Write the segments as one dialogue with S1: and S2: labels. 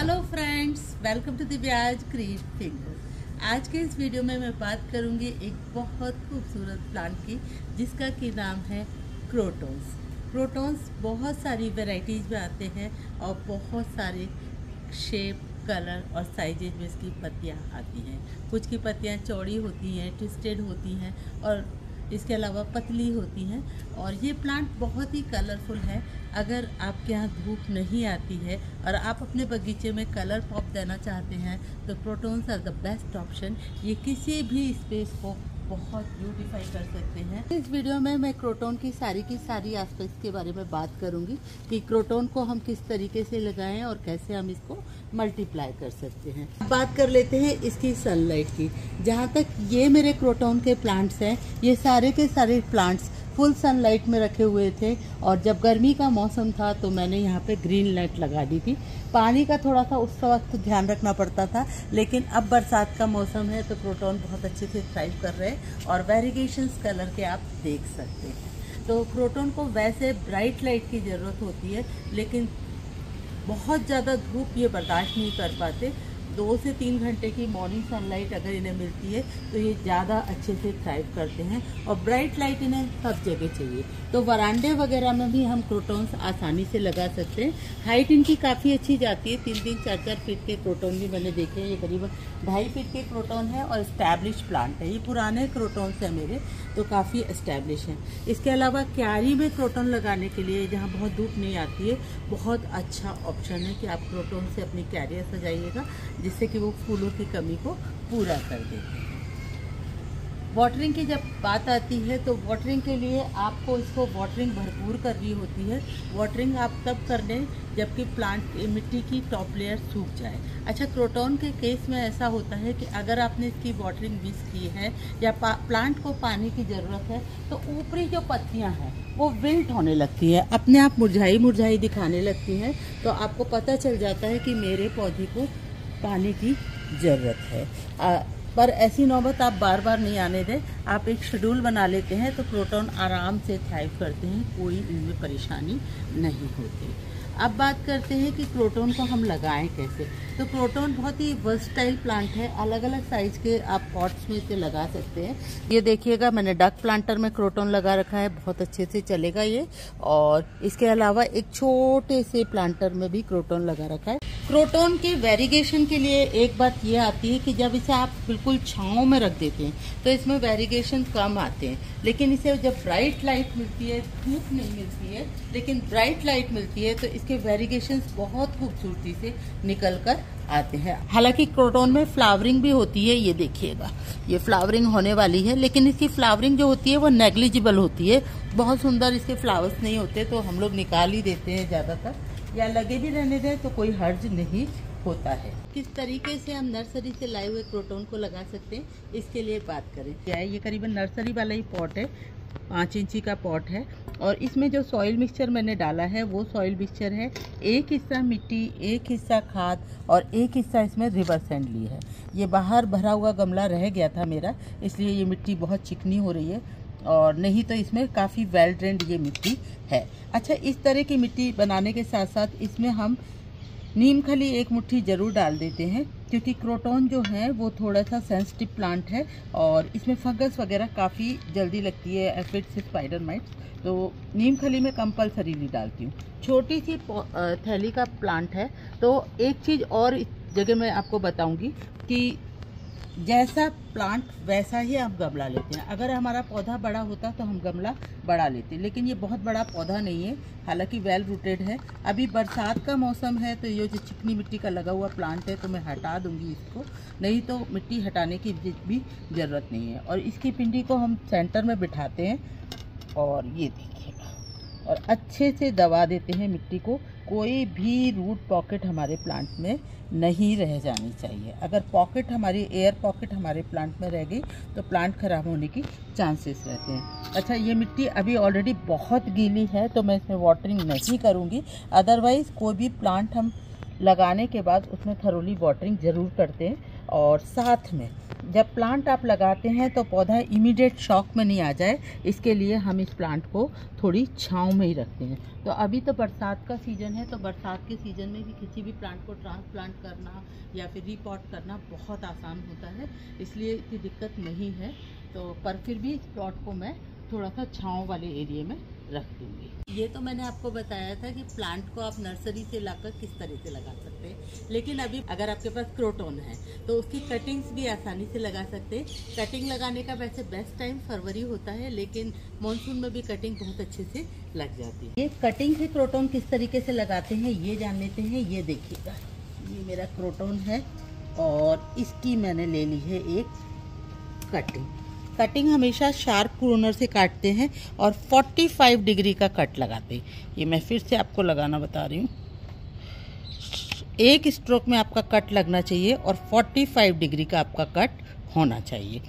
S1: Hello friends, welcome to Divya's creative finger. आज के इस वीडियो में मैं बात करूंगी एक बहुत खूबसूरत प्लांट की, जिसका की नाम है क्रोटॉन्स। क्रोटॉन्स बहुत सारी वैरायटीज़ में आते हैं और बहुत सारे शेप, कलर और साइजेज में इसकी पत्तियां आती हैं। कुछ की पत्तियां चौड़ी होती हैं, ट्विस्टेड होती हैं और इसके अलावा पतली होती हैं। और ये प्लांट बहुत ही कलरफुल है। अगर आपके यहाँ धूप नहीं आती है और आप अपने बगीचे में कलर पॉप देना चाहते हैं तो crotons are the best option. ये किसी भी स्पेस को बहुत ब्यूटीफाई कर सकते हैं। इस वीडियो में मैं क्रोटॉन की सारी एस्पेक्ट्स के बारे में बात करूंगी कि क्रोटॉन को हम किस तरीके से लगाएं और कैसे हम इसको मल्टीप्लाई कर सकते हैं। बात कर लेते हैं इसकी सनलाइट की। जहाँ तक ये मेरे क्रोटॉन के प्लांट्स हैं, ये सारे के सारे प्लांट्स फुल सनलाइट में रखे हुए थे और जब गर्मी का मौसम था तो मैंने यहाँ पे ग्रीन लाइट लगा दी थी। पानी का थोड़ा सा उस वक्त ध्यान रखना पड़ता था, लेकिन अब बरसात का मौसम है तो क्रोटॉन बहुत अच्छे से थ्राइव कर रहे हैं और वेरिगेशंस कलर के आप देख सकते हैं। तो क्रोटॉन को वैसे ब्राइट लाइट की ज़रूरत होती है, लेकिन बहुत ज़्यादा धूप ये बर्दाश्त नहीं कर पाते। 2 से 3 घंटे की मॉर्निंग सनलाइट अगर इन्हें मिलती है तो ये ज़्यादा अच्छे से थ्राइव करते हैं और ब्राइट लाइट इन्हें सब जगह चाहिए। तो वरांडे वगैरह में भी हम क्रोटॉन्स आसानी से लगा सकते हैं। हाइट इनकी काफ़ी अच्छी जाती है, 3-3, 4-4 फीट के क्रोटॉन भी मैंने देखे हैं। ये करीबन 2.5 फीट के क्रोटॉन है और एस्टैब्लिश प्लांट है। ये पुराने क्रोटॉन्स हैं मेरे, तो काफ़ी एस्टैब्लिश हैं। इसके अलावा क्यारी में क्रोटॉन लगाने के लिए, जहाँ बहुत धूप नहीं आती है, बहुत अच्छा ऑप्शन है कि आप क्रोटॉन से अपनी क्यारियाँ सजाइएगा, जिससे कि वो फूलों की कमी को पूरा कर देते हैं। वाटरिंग की जब बात आती है तो वाटरिंग के लिए आपको इसको वाटरिंग भरपूर करनी होती है। वाटरिंग आप तब कर लें जबकि प्लांट की मिट्टी की टॉप लेयर सूख जाए। अच्छा, क्रोटॉन के केस में ऐसा होता है कि अगर आपने इसकी वाटरिंग मिस की है या प्लांट को पानी की ज़रूरत है तो ऊपरी जो पत्तियां हैं वो विल्ट होने लगती है, अपने आप मुरझाई दिखाने लगती हैं। तो आपको पता चल जाता है कि मेरे पौधे को पानी की ज़रूरत है। पर ऐसी नौबत आप बार बार नहीं आने दें। आप एक शेड्यूल बना लेते हैं तो क्रोटॉन आराम से थ्राइव करते हैं, कोई इनमें परेशानी नहीं होती। अब बात करते हैं कि क्रोटॉन को हम लगाएं कैसे। तो क्रोटॉन बहुत ही वर्सटाइल प्लांट है, अलग अलग साइज के आप पॉट्स में इसे लगा सकते हैं। ये देखिएगा, मैंने डक प्लांटर में क्रोटॉन लगा रखा है, बहुत अच्छे से चलेगा ये। और इसके अलावा एक छोटे से प्लांटर में भी क्रोटॉन लगा रखा है। क्रोटॉन के वेरिगेशन के लिए एक बात ये आती है कि जब इसे आप बिल्कुल छांव में रख देते हैं तो इसमें वेरिगेशन कम आते हैं, लेकिन इसे जब ब्राइट लाइट मिलती है, धूप नहीं मिलती है लेकिन ब्राइट लाइट मिलती है, तो इसके वेरिगेशंस बहुत खूबसूरती से निकल कर आते हैं। हालांकि क्रोटॉन में फ्लावरिंग भी होती है, ये देखिएगा, ये फ्लावरिंग होने वाली है, लेकिन इसकी फ्लावरिंग जो होती है वो नेग्लिजिबल होती है। बहुत सुंदर इसके फ्लावर्स नहीं होते तो हम लोग निकाल ही देते हैं ज़्यादातर, या लगे भी रहने दें तो कोई हर्ज नहीं होता है। किस तरीके से हम नर्सरी से लाए हुए क्रोटॉन को लगा सकते हैं, इसके लिए बात करें। क्या है, ये करीबन नर्सरी वाला ही पॉट है, 5 इंची का पॉट है और इसमें जो सॉइल मिक्सचर मैंने डाला है वो सॉइल मिक्सचर है 1 हिस्सा मिट्टी, 1 हिस्सा खाद और 1 हिस्सा इसमें रिवर सैंड ली है। ये बाहर भरा हुआ गमला रह गया था मेरा, इसलिए ये मिट्टी बहुत चिकनी हो रही है, और नहीं तो इसमें काफ़ी वेल ड्रेन्ड ये मिट्टी है। अच्छा, इस तरह की मिट्टी बनाने के साथ साथ इसमें हम नीम खली 1 मुट्ठी ज़रूर डाल देते हैं, क्योंकि क्रोटॉन जो है वो थोड़ा सा सेंसिटिव प्लांट है और इसमें फंगस वगैरह काफ़ी जल्दी लगती है, एफिड्स, स्पाइडर माइट्स, तो नीम खली में कंपलसरीली डालती हूँ। छोटी सी थैली का प्लांट है, तो एक चीज़ और इस जगह मैं आपको बताऊँगी कि जैसा प्लांट वैसा ही आप गमला लेते हैं। अगर हमारा पौधा बड़ा होता तो हम गमला बड़ा लेते, लेकिन ये बहुत बड़ा पौधा नहीं है, हालांकि वेल रूटेड है। अभी बरसात का मौसम है तो ये जो चिकनी मिट्टी का लगा हुआ प्लांट है तो मैं हटा दूंगी इसको, नहीं तो मिट्टी हटाने की भी ज़रूरत नहीं है। और इसकी पिंडी को हम सेंटर में बिठाते हैं और ये देखिएगा, और अच्छे से दबा देते हैं मिट्टी को। कोई भी रूट पॉकेट हमारे प्लांट में नहीं रह जानी चाहिए। अगर पॉकेट, हमारी एयर पॉकेट हमारे प्लांट में रह गई तो प्लांट खराब होने की चांसेस रहते हैं। अच्छा, ये मिट्टी अभी ऑलरेडी बहुत गीली है तो मैं इसमें वाटरिंग नहीं करूँगी, अदरवाइज़ कोई भी प्लांट हम लगाने के बाद उसमें थरोली वाटरिंग ज़रूर करते हैं। और साथ में जब प्लांट आप लगाते हैं तो पौधा इमीडिएट शॉक में नहीं आ जाए, इसके लिए हम इस प्लांट को थोड़ी छांव में ही रखते हैं। तो अभी तो बरसात का सीज़न है, तो बरसात के सीज़न में भी किसी भी प्लांट को ट्रांसप्लांट करना या फिर रीपॉट करना बहुत आसान होता है, इसलिए इतनी दिक्कत नहीं है। तो पर फिर भी इस प्लॉट को मैं थोड़ा सा छांव वाले एरिया में रख दूँगी। ये तो मैंने आपको बताया था कि प्लांट को आप नर्सरी से लाकर किस तरह से लगा सकते हैं, लेकिन अभी अगर आपके पास क्रोटोन है तो उसकी कटिंग्स भी आसानी से लगा सकते हैं। कटिंग लगाने का वैसे बेस्ट टाइम फरवरी होता है, लेकिन मानसून में भी कटिंग बहुत अच्छे से लग जाती है। ये कटिंग से क्रोटोन किस तरीके से लगाते हैं ये जान लेते हैं। ये देखिएगा, ये मेरा क्रोटोन है और इसकी मैंने ले ली है एक कटिंग हमेशा शार्प कोर्नर से काटते हैं और 45 डिग्री का कट लगाते हैं। ये मैं फिर से आपको लगाना बता रही हूँ। एक स्ट्रोक में आपका कट लगना चाहिए और 45 डिग्री का आपका कट होना चाहिए।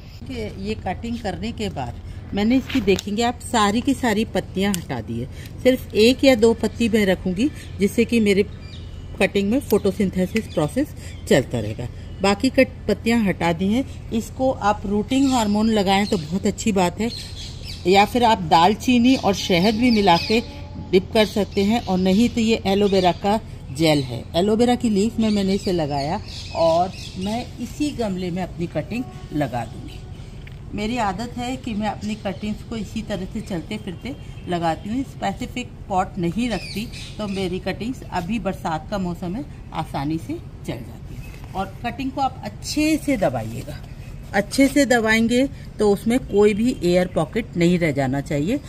S1: ये कटिंग करने के बाद मैंने इसकी देखेंगे आप सारी की सारी पत्तियां हटा दी है। सिर्फ एक या दो पत्ती मैं रखूँगी जिससे कि मेरे कटिंग में फोटोसिंथेसिस प्रोसेस चलता रहेगा। बाकी कट पत्तियां हटा दी हैं। इसको आप रूटिंग हार्मोन लगाएं तो बहुत अच्छी बात है, या फिर आप दालचीनी और शहद भी मिला के डिप कर सकते हैं, और नहीं तो ये एलोवेरा का जेल है। एलोवेरा की लीफ में मैंने इसे लगाया और मैं इसी गमले में अपनी कटिंग लगा दूंगी। मेरी आदत है कि मैं अपनी कटिंग्स को इसी तरह से चलते फिरते लगाती हूँ, स्पेसिफिक पॉट नहीं रखती, तो मेरी कटिंग्स अभी बरसात का मौसम है आसानी से चल जाती है। और कटिंग को आप अच्छे से दबाइएगा, अच्छे से दबाएंगे तो उसमें कोई भी एयर पॉकेट नहीं रह जाना चाहिए।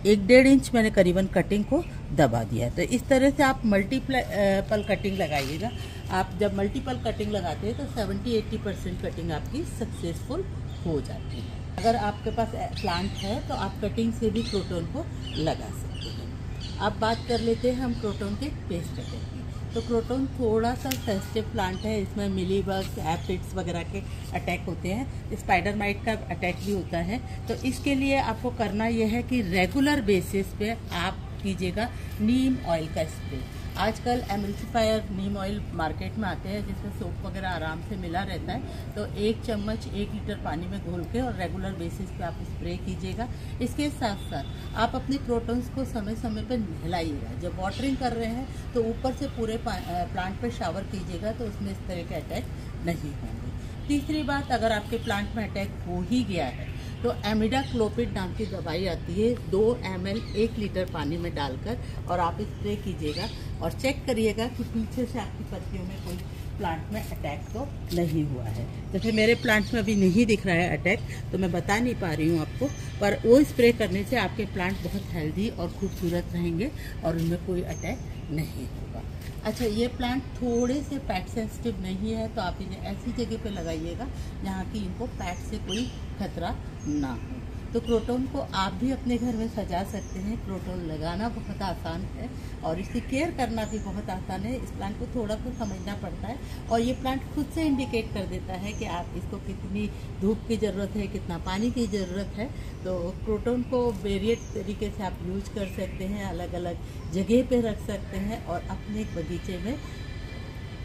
S1: 1-1.5 इंच मैंने करीबन कटिंग को दबा दिया है। तो इस तरह से आप मल्टीपल कटिंग लगाइएगा। आप जब मल्टीपल कटिंग लगाते हैं तो 70-80% कटिंग आपकी सक्सेसफुल हो जाती है। अगर आपके पास प्लांट है तो आप कटिंग से भी क्रोटोन को लगा सकते हैं। अब बात कर लेते हैं हम क्रोटोन के पेस्ट अटैक की। तो क्रोटोन थोड़ा सा सेंसिटिव प्लांट है, इसमें मिलीबग्स, एफिड्स वगैरह के अटैक होते हैं, स्पाइडर माइट का अटैक भी होता है। तो इसके लिए आपको करना यह है कि रेगुलर बेसिस पे आप कीजिएगा नीम ऑयल का स्प्रे। आजकल एमल्सिफायर नीम ऑयल मार्केट में आते हैं जिसमें सोप वगैरह आराम से मिला रहता है। तो 1 चम्मच 1 लीटर पानी में घोल के और रेगुलर बेसिस पे आप स्प्रे कीजिएगा। इसके साथ साथ आप अपने क्रोटन्स को समय समय पर नहलाइएगा। जब वाटरिंग कर रहे हैं तो ऊपर से पूरे प्लांट पर शावर कीजिएगा, तो उसमें इस तरह के अटैक नहीं होंगे। तीसरी बात, अगर आपके प्लांट में अटैक हो ही गया है तो एमिडाक्लोपिड नाम की दवाई आती है, 2 ml 1 लीटर पानी में डालकर और आप स्प्रे कीजिएगा और चेक करिएगा कि पीछे से आपकी पत्तियों में कोई प्लांट में अटैक तो नहीं हुआ है। जैसे मेरे प्लांट में अभी नहीं दिख रहा है अटैक, तो मैं बता नहीं पा रही हूँ आपको, पर वो स्प्रे करने से आपके प्लांट बहुत हेल्दी और खूबसूरत रहेंगे और उनमें कोई अटैक नहीं होगा। अच्छा, ये प्लांट थोड़े से पैट सेंसिटिव नहीं है, तो आप इन्हें ऐसी जगह पे लगाइएगा जहाँ की इनको पैट से कोई खतरा ना हो। तो क्रोटोन को आप भी अपने घर में सजा सकते हैं। क्रोटोन लगाना बहुत आसान है और इसकी केयर करना भी बहुत आसान है। इस प्लांट को थोड़ा सा समझना पड़ता है और ये प्लांट खुद से इंडिकेट कर देता है कि आप इसको कितनी धूप की ज़रूरत है, कितना पानी की ज़रूरत है। तो क्रोटोन को वेरिएट तरीके से आप यूज कर सकते हैं, अलग अलग जगह पे रख सकते हैं और अपने बगीचे में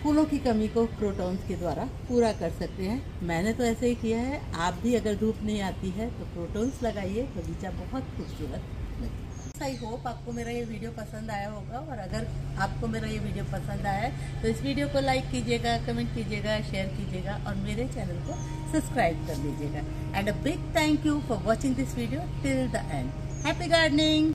S1: फूलों की कमी को क्रोटोन्स के द्वारा पूरा कर सकते हैं। मैंने तो ऐसे ही किया है। आप भी अगर धूप नहीं आती है तो क्रोटोन्स लगाइए, बगीचा बहुत खूबसूरत लगेगा। आई होप आपको मेरा ये वीडियो पसंद आया होगा, और अगर आपको मेरा ये वीडियो पसंद आया है तो इस वीडियो को लाइक कीजिएगा, कमेंट कीजिएगा, शेयर कीजिएगा और मेरे चैनल को सब्सक्राइब कर लीजिएगा। And a big thank you for watching this video till the end. Happy gardening.